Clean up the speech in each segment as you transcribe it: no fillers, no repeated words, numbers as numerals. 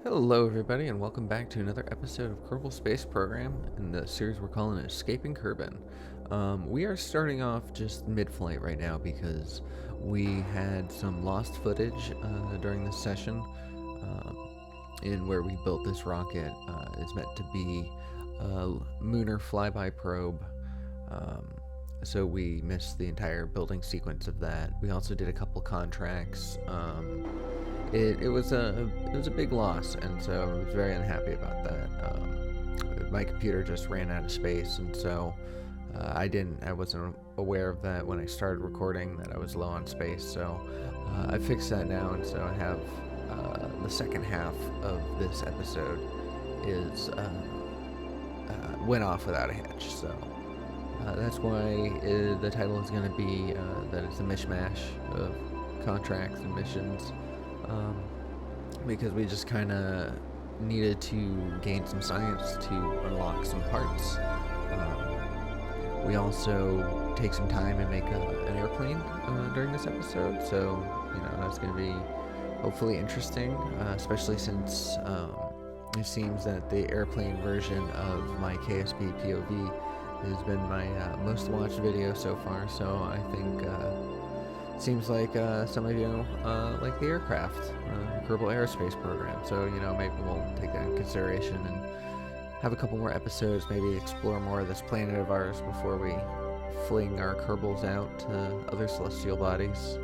Hello everybody and welcome back to another episode of Kerbal Space Program in the series we're calling Escaping Kerbin. We are starting off just mid-flight right now because we had some lost footage during this session in where we built this rocket. It's meant to be a lunar flyby probe, so we missed the entire building sequence of that. We also did a couple contracts. It was a big loss, and so I was very unhappy about that. My computer just ran out of space, and so I wasn't aware of that when I started recording, that I was low on space. So I fixed that now, and so I have the second half of this episode is went off without a hitch. So that's why the title is going to be that it's a mishmash of contracts and missions. Because we just kind of needed to gain some science to unlock some parts. We also take some time and make an airplane during this episode, so that's going to be hopefully interesting, especially since it seems that the airplane version of my KSP POV has been my most watched video so far, so I think seems like some of you like the aircraft, Kerbal Aerospace program. So maybe we'll take that in consideration and have a couple more episodes. Maybe explore more of this planet of ours before we fling our Kerbals out to other celestial bodies.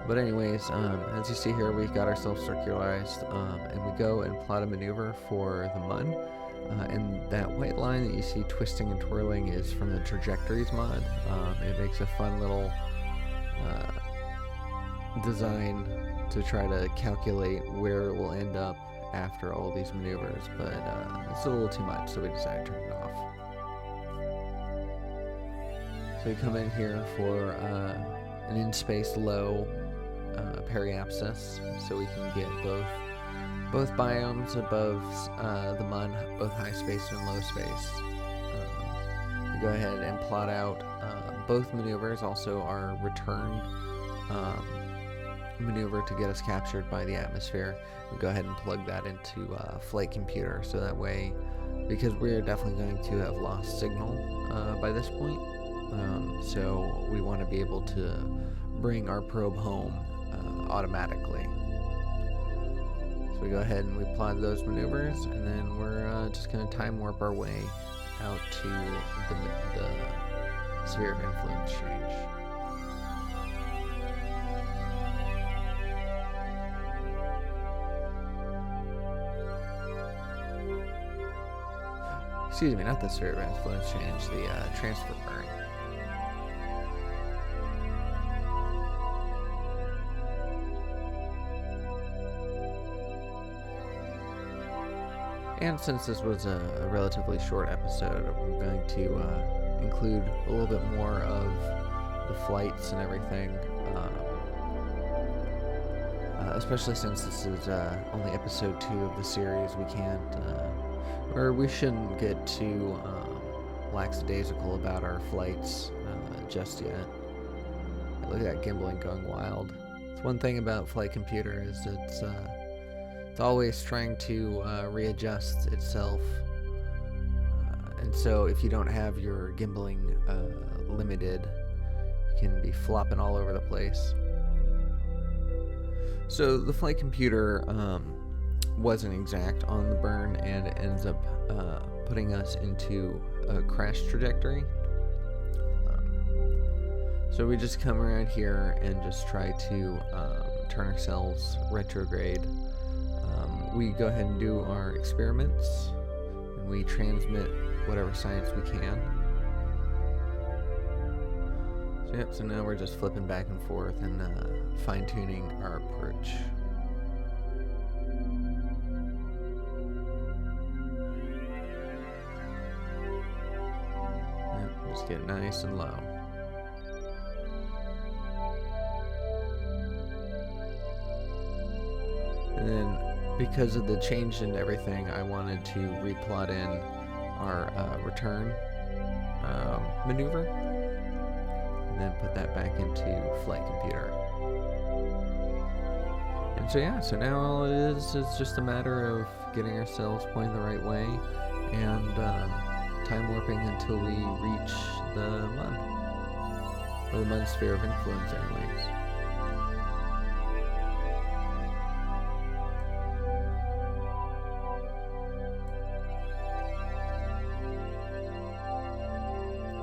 But anyways, as you see here, we got ourselves circularized, and we go and plot a maneuver for the Mun. And that white line that you see twisting and twirling is from the Trajectories mod. It makes a fun little design to try to calculate where it will end up after all these maneuvers, but it's a little too much, so we decided to turn it off. So we come in here for an in-space low periapsis, so we can get both biomes above the Mun, both high space and low space. We go ahead and plot out both maneuvers, also our return maneuver to get us captured by the atmosphere. We go ahead and plug that into flight computer, so that way, because we're definitely going to have lost signal by this point, so we want to be able to bring our probe home automatically. So we go ahead and we plot those maneuvers, and then we're just going to time warp our way out to the sphere of influence change. Excuse me, not the sphere of influence change, the transfer burn. And since this was a relatively short episode, I'm going to include a little bit more of the flights and everything, especially since this is only episode 2 of the series. We shouldn't get too lackadaisical about our flights just yet. Look at that gimbaling going wild. It's one thing about flight computer is it's always trying to readjust itself, and so if you don't have your gimbaling limited, you can be flopping all over the place. So the flight computer wasn't exact on the burn, and it ends up putting us into a crash trajectory. So we just come around here and just try to turn ourselves retrograde. We go ahead and do our experiments, and we transmit whatever science we can. So now we're just flipping back and forth and fine-tuning our approach. Just get nice and low. And then, because of the change in everything, I wanted to replot in our return maneuver, and then put that back into flight computer. And so yeah, so now all it is just a matter of getting ourselves pointing the right way and time warping until we reach the Mun. Or the Mun sphere of influence anyways.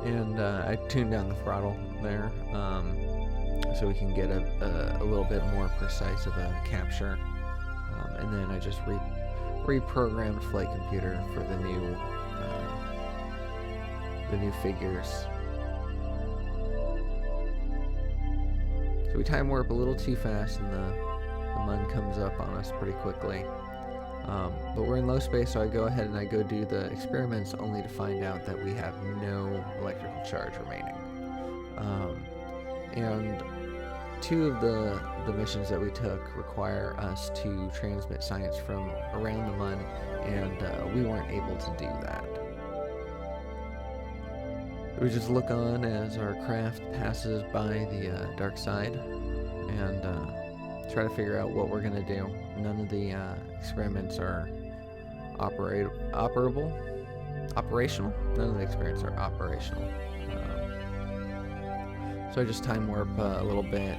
And I tuned down the throttle there, so we can get a little bit more precise of a capture. And then I just reprogrammed Flight Computer for the new figures. So we time warp a little too fast, and the Mun comes up on us pretty quickly. But we're in low space, so I go ahead and I go do the experiments, only to find out that we have no electrical charge remaining. And two of the missions that we took require us to transmit science from around the Mun, and we weren't able to do that. We just look on as our craft passes by the dark side, and try to figure out what we're going to do. None of the experiments are operational. None of the experiments are operational. So I just time warp a little bit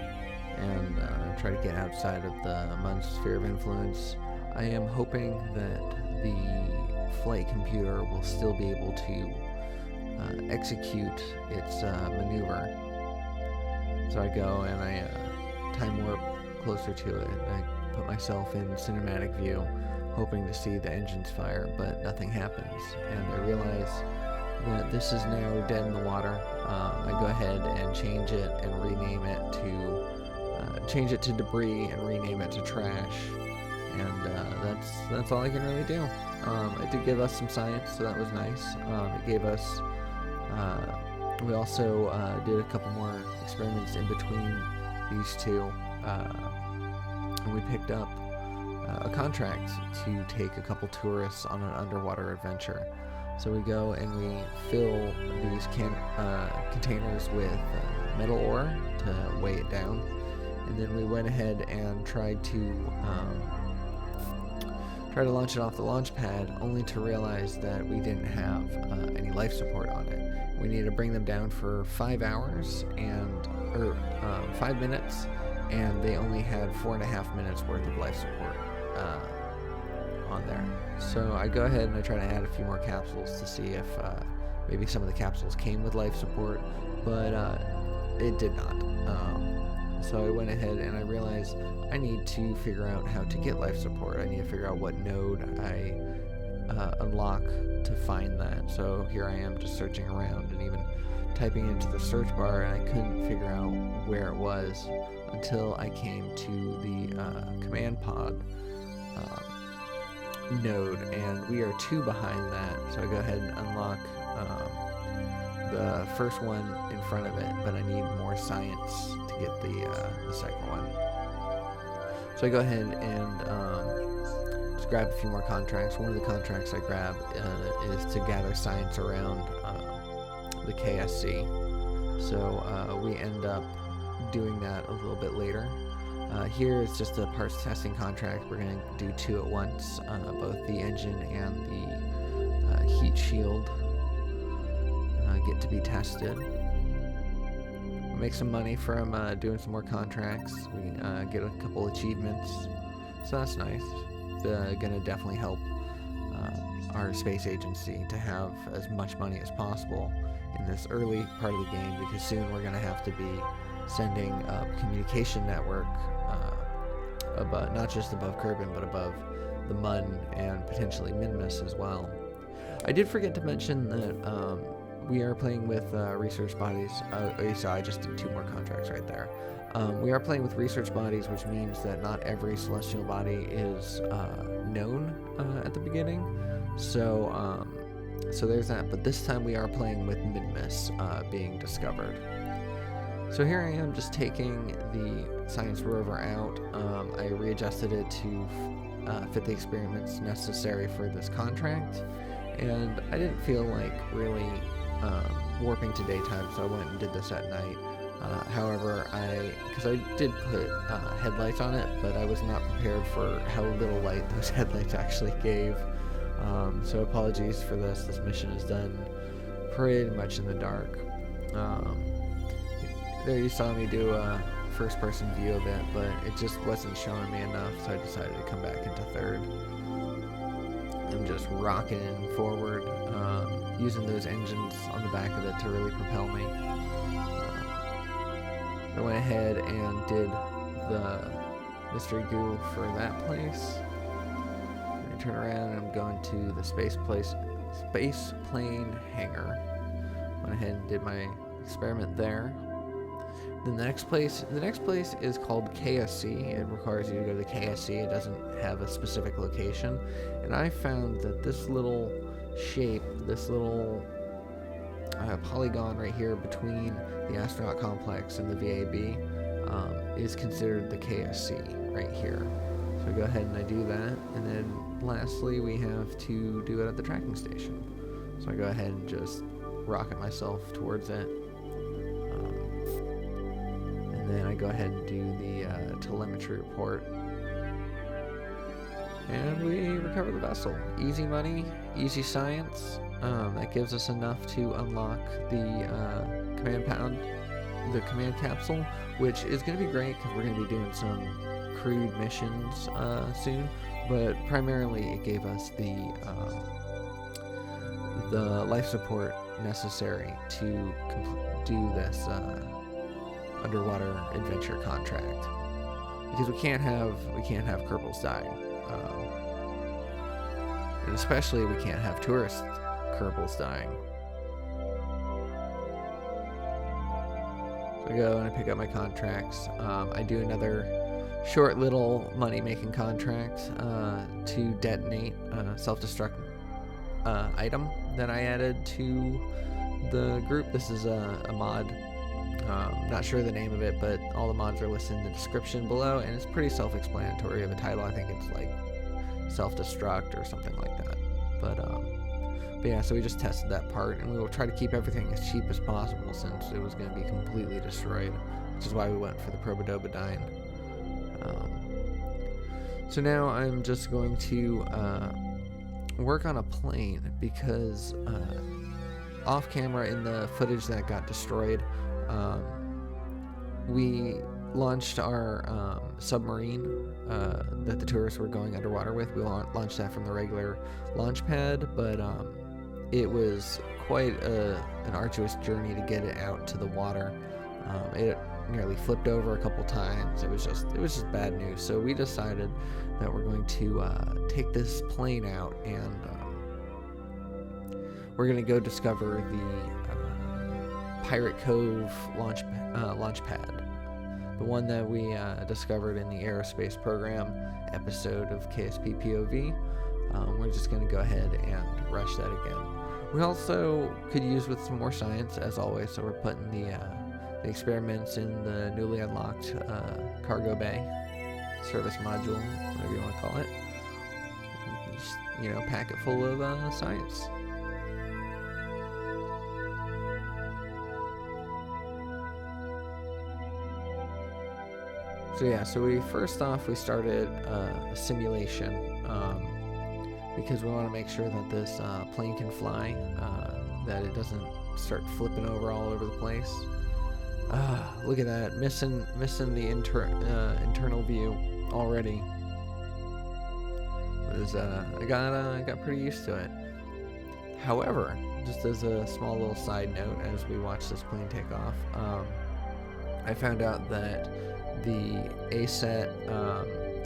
and try to get outside of the Mun sphere of influence. I am hoping that the flight computer will still be able to execute its maneuver. So I go and I time warp closer to it. I put myself in cinematic view, hoping to see the engines fire, but nothing happens. And I realize that this is now dead in the water. I go ahead and change it and rename it to debris and rename it to trash. And that's all I can really do. It did give us some science, so that was nice. It gave us. We also did a couple more experiments in between these two. And we picked up a contract to take a couple tourists on an underwater adventure. So we go and we fill these containers with metal ore to weigh it down, and then we went ahead and tried to launch it off the launch pad, only to realize that we didn't have any life support on it. We needed to bring them down for 5 hours or 5 minutes, and they only had 4.5 minutes worth of life support on there. So I go ahead and I try to add a few more capsules to see if maybe some of the capsules came with life support, but it did not. So I went ahead and I realized I need to figure out how to get life support. I need to figure out what node I unlock to find that. So here I am just searching around and even typing into the search bar, and I couldn't figure out where it was until I came to the command pod node, and we are 2 behind that. So I go ahead and unlock the first one in front of it, but I need more science to get the second one. So I go ahead and just grab a few more contracts. One of the contracts I grab is to gather science around the KSC. So we end up doing that a little bit later. Here it's just a parts testing contract. We're going to do 2 at once, both the engine and the heat shield get to be tested. We make some money from doing some more contracts. We get a couple achievements, so that's nice. Going to definitely help our space agency to have as much money as possible in this early part of the game, because soon we're going to have to be sending a communication network not just above Kerbin, but above the Mun and potentially Minmus as well. I did forget to mention that we are playing with research bodies. So I just did 2 more contracts right there. We are playing with research bodies, which means that not every celestial body is known at the beginning. So there's that. But this time we are playing with Minmus being discovered. So here I am just taking the science rover out. I readjusted it to fit the experiments necessary for this contract, and I didn't feel like really warping to daytime, so I went and did this at night. However, because I did put headlights on it, but I was not prepared for how little light those headlights actually gave. So apologies for this. This mission is done pretty much in the dark. There you saw me do a first-person view of it, but it just wasn't showing me enough, so I decided to come back into third. I'm just rocking forward, using those engines on the back of it to really propel me. I went ahead and did the mystery goo for that place. I turn around and I'm going to the space plane hangar. Went ahead and did my experiment there. Then the next place is called KSC. It requires you to go to the KSC. It doesn't have a specific location. And I found that this little shape, this little polygon right here between the astronaut complex and the VAB is considered the KSC right here. So I go ahead and I do that. And then lastly, we have to do it at the tracking station. So I go ahead and just rocket myself towards it. And then I go ahead and do the telemetry report. And we recover the vessel. Easy money, easy science. That gives us enough to unlock the command capsule, which is going to be great because we're going to be doing some crewed missions soon. But primarily, it gave us the life support necessary to do this underwater adventure contract, because we can't have Kerbals dying, and especially we can't have tourist Kerbals dying. So I go and I pick up my contracts. I do another short little money-making contract to detonate a self-destruct item that I added to the group. This is a mod. Not sure the name of it, but all the mods are listed in the description below, and it's pretty self-explanatory of a title. I think it's like self-destruct or something like that. But yeah, so we just tested that part, and we will try to keep everything as cheap as possible since it was going to be completely destroyed, which is why we went for the Probodobodyne. So now I'm just going to work on a plane, because off camera in the footage that got destroyed, we launched our submarine that the tourists were going underwater with. We launched that from the regular launch pad, but it was quite an arduous journey to get it out to the water. It nearly flipped over a couple times. It was just bad news. So we decided that we're going to take this plane out, and we're going to go discover the Pirate Cove launch pad, the one that we discovered in the aerospace program episode of KSP POV. We're just going to go ahead and rush that again. We also could use with some more science, as always, so we're putting the experiments in the newly unlocked cargo bay, service module, whatever you want to call it. Just, pack it full of science. So yeah, we started a simulation, because we want to make sure that this plane can fly, that it doesn't start flipping over all over the place. Look at that, missing the internal view already. I got pretty used to it. However, just as a small little side note, as we watch this plane take off, I found out that the ASET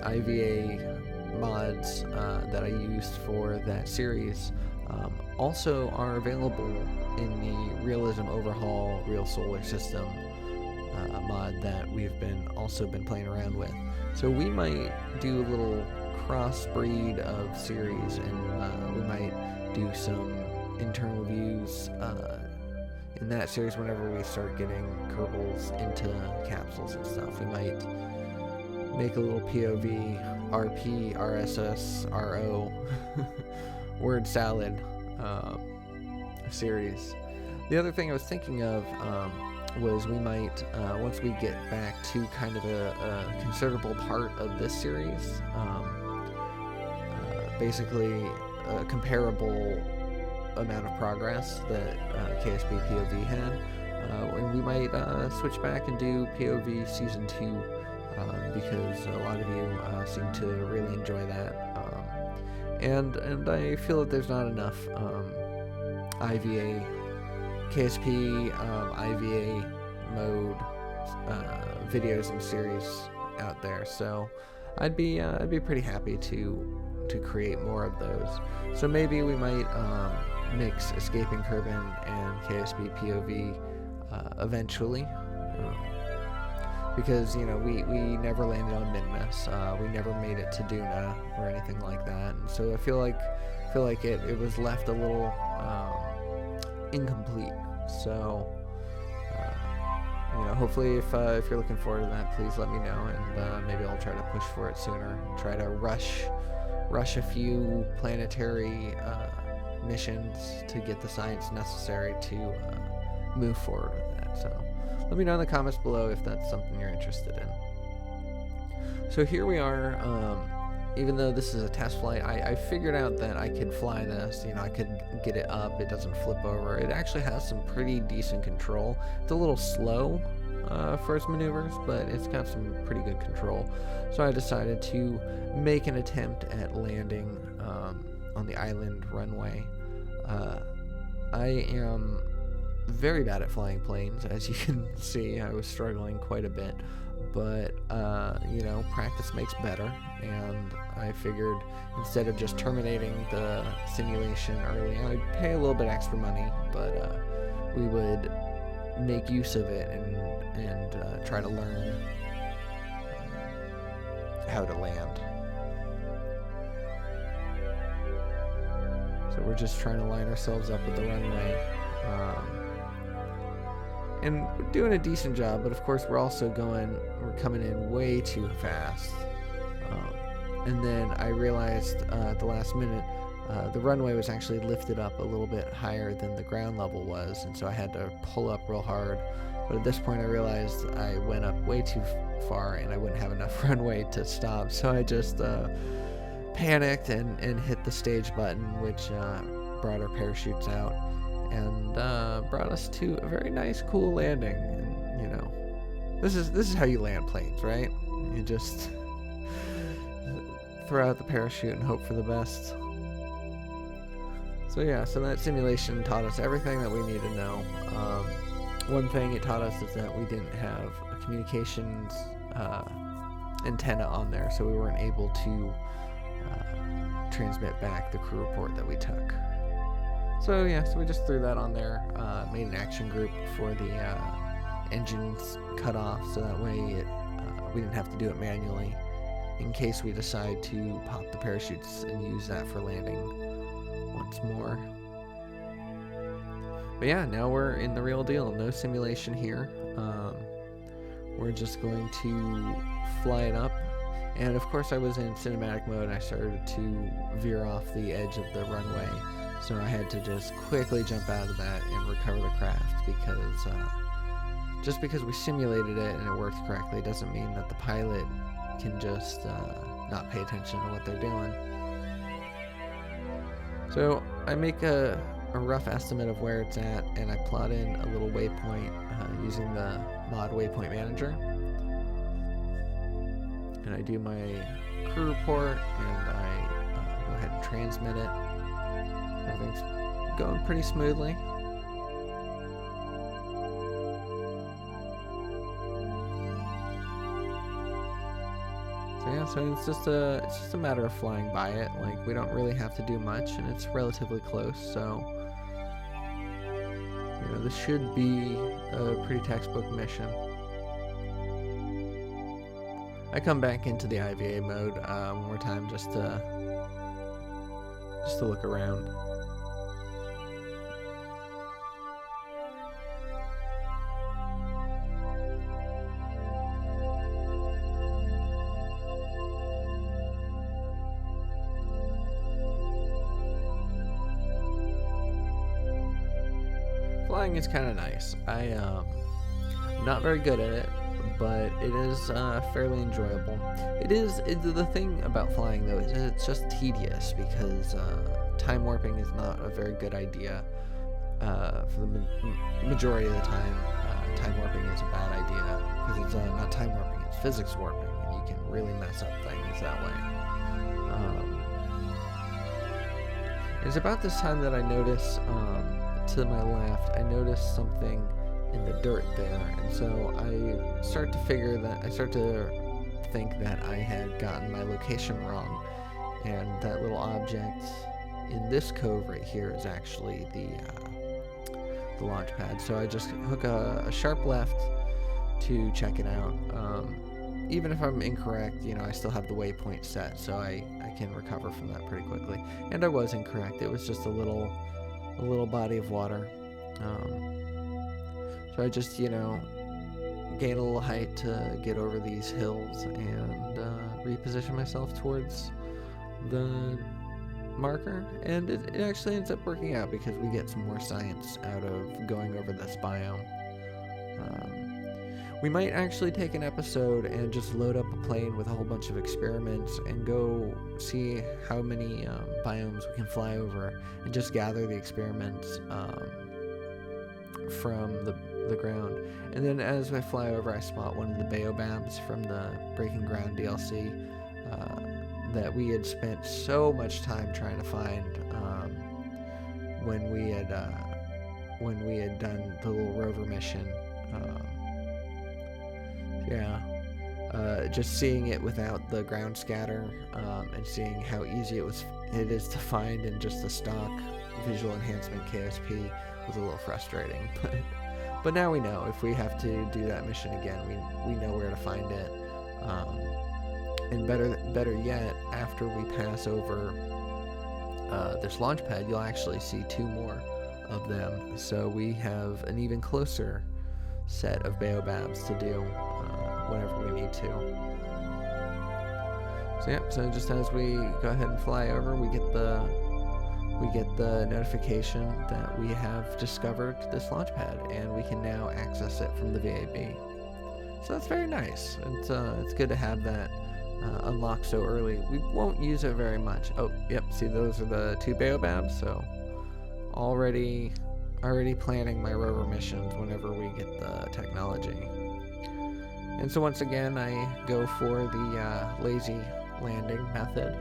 IVA mods that I used for that series also are available in the Realism Overhaul Real Solar System mod that we've been playing around with. So we might do a little crossbreed of series, and we might do some internal views in that series whenever we start getting Kerbals into capsules and stuff. We might make a little POV, RP, RSS, RO, word salad series. The other thing I was thinking of, was we might, once we get back to kind of a considerable part of this series, basically a comparable amount of progress that KSP POV had, and we might switch back and do POV Season 2, because a lot of you seem to really enjoy that, and I feel that there's not enough IVA, KSP, IVA mode videos and series out there, so I'd be pretty happy to create more of those. So maybe we might mix Escaping Kerbin and KSP POV eventually, because we never landed on Minmus, we never made it to Duna or anything like that, and so I feel like it was left a little incomplete. So hopefully if you're looking forward to that, please let me know, and maybe I'll try to push for it sooner, try to rush a few planetary missions to get the science necessary to move forward with that. So let me know in the comments below if that's something you're interested in. So here we are. Even though this is a test flight, I figured out that I could fly this. I could get it up. It doesn't flip over. It actually has some pretty decent control. It's a little slow for its maneuvers, but it's got some pretty good control. So I decided to make an attempt at landing on the island runway. I am very bad at flying planes, as you can see. I was struggling quite a bit, but practice makes better, and I figured instead of just terminating the simulation early, I'd pay a little bit extra money, but we would make use of it and try to learn how to land. So we're just trying to line ourselves up with the runway, and we're doing a decent job, but of course we're coming in way too fast. And then I realized at the last minute the runway was actually lifted up a little bit higher than the ground level was, and so I had to pull up real hard. But at this point I realized I went up way too far and I wouldn't have enough runway to stop, so I just panicked and hit the stage button, which brought our parachutes out and brought us to a very nice, cool landing. And this is how you land planes, right? You just throw out the parachute and hope for the best. So yeah, so that simulation taught us everything that we need to know. One thing it taught us is that we didn't have a communications antenna on there, so we weren't able to transmit back the crew report that we took. So yeah, so we just threw that on there, made an action group for the engines cut off, so that way we didn't have to do it manually in case we decide to pop the parachutes and use that for landing once more. But yeah, now we're in the real deal. No simulation here. We're just going to fly it up. And of course I was in cinematic mode and I started to veer off the edge of the runway. So I had to just quickly jump out of that and recover the craft, because just because we simulated it and it worked correctly doesn't mean that the pilot can just not pay attention to what they're doing. So I make a rough estimate of where it's at, and I plot in a little waypoint using the mod waypoint manager. And I do my crew report, and I go ahead and transmit it. Everything's going pretty smoothly. So yeah, so it's just a matter of flying by it. Like, we don't really have to do much, and it's relatively close. So this should be a pretty textbook mission. I come back into the IVA mode one more time just to look around. Flying is kind of nice. I Not very good at it, but it is fairly enjoyable. The thing about flying, though, is it's just tedious because time warping is not a very good idea. For the majority of the time, time warping is a bad idea because it's not time warping, it's physics warping, and you can really mess up things that way. It's about this time that I notice, to my left, I noticed something in the dirt there, and so I start to think that I had gotten my location wrong, and that little object in this cove right here is actually the launch pad. So I just hook a sharp left to check it out. Even if I'm incorrect, I still have the waypoint set, so I can recover from that pretty quickly. And I was incorrect. It was just a little body of water. So I just, gain a little height to get over these hills and reposition myself towards the marker, and it actually ends up working out because we get some more science out of going over this biome. We might actually take an episode and just load up a plane with a whole bunch of experiments and go see how many biomes we can fly over and just gather the experiments from the ground. And then as I fly over, I spot one of the baobabs from the Breaking Ground DLC that we had spent so much time trying to find when we had done the little rover mission. Just seeing it without the ground scatter and seeing how easy it is to find in just the stock visual enhancement KSP was a little frustrating. But now we know if we have to do that mission again, we know where to find it. And better yet, after we pass over this launch pad, you'll actually see 2 more of them. So we have an even closer set of baobabs to do whenever we need to. So just as we go ahead and fly over, we get the notification that we have discovered this launch pad, and we can now access it from the VAB. So that's very nice. It's good to have that unlocked so early. We won't use it very much. Oh, yep. See, those are the 2 baobabs. So already planning my rover missions whenever we get the technology. And so once again, I go for the lazy landing method.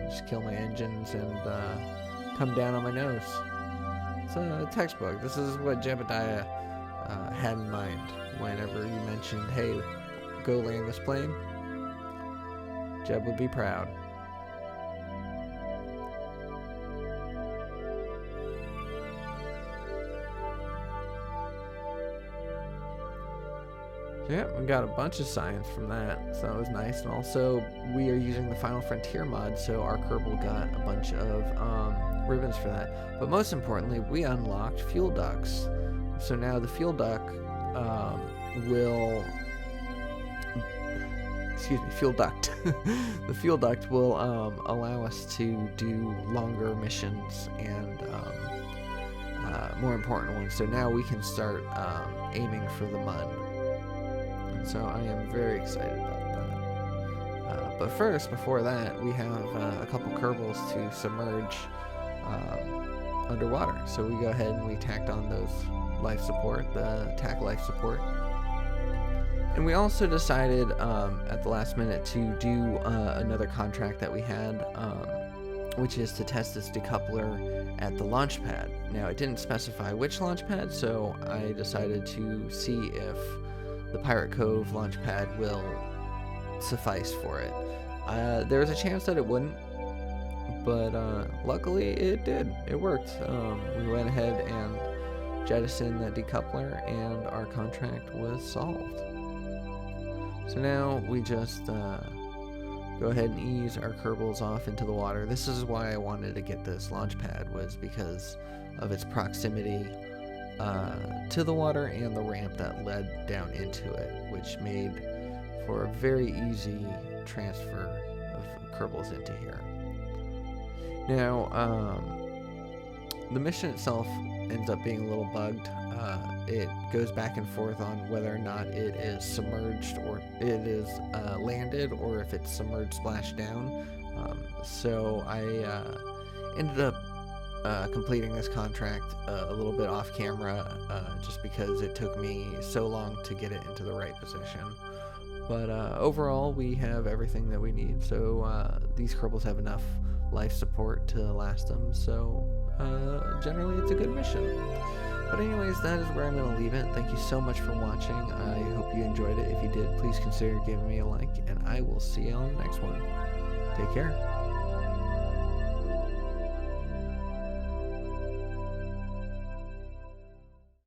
Just kill my engines and come down on my nose. It's a textbook. This is what Jebediah had in mind whenever you mentioned, hey, go land this plane. Jeb would be proud. So yeah, we got a bunch of science from that, so that was nice. And also, we are using the Final Frontier mod, so our Kerbal got a bunch of ribbons for that. But most importantly, we unlocked fuel ducts. So now the fuel duct the fuel duct will allow us to do longer missions and more important ones. So now we can start aiming for the mud. And so I am very excited about that. But first, before that, we have a couple Kerbals to submerge underwater. So we go ahead and we tacked on those life support, the TAC life support. And we also decided at the last minute to do another contract that we had, which is to test this decoupler at the launch pad. Now, it didn't specify which launch pad, so I decided to see if the Pirate Cove launch pad will suffice for it. There was a chance that it wouldn't, but luckily it did. It worked. We went ahead and jettisoned that decoupler, and our contract was solved. So now we just go ahead and ease our Kerbals off into the water. This is why I wanted to get this launch pad, was because of its proximity to the water and the ramp that led down into it, which made for a very easy transfer of Kerbals into here. Now, the mission itself ends up being a little bugged. it goes back and forth on whether or not it is submerged or it is landed, or if it's submerged splashed down. So I ended up completing this contract a little bit off camera, just because it took me so long to get it into the right position. But overall, we have everything that we need. So these Kerbals have enough life support to last them. So generally, it's a good mission. But anyways, that is where I'm going to leave it. Thank you so much for watching. I hope you enjoyed it. If you did, please consider giving me a like, and I will see you on the next one. Take care.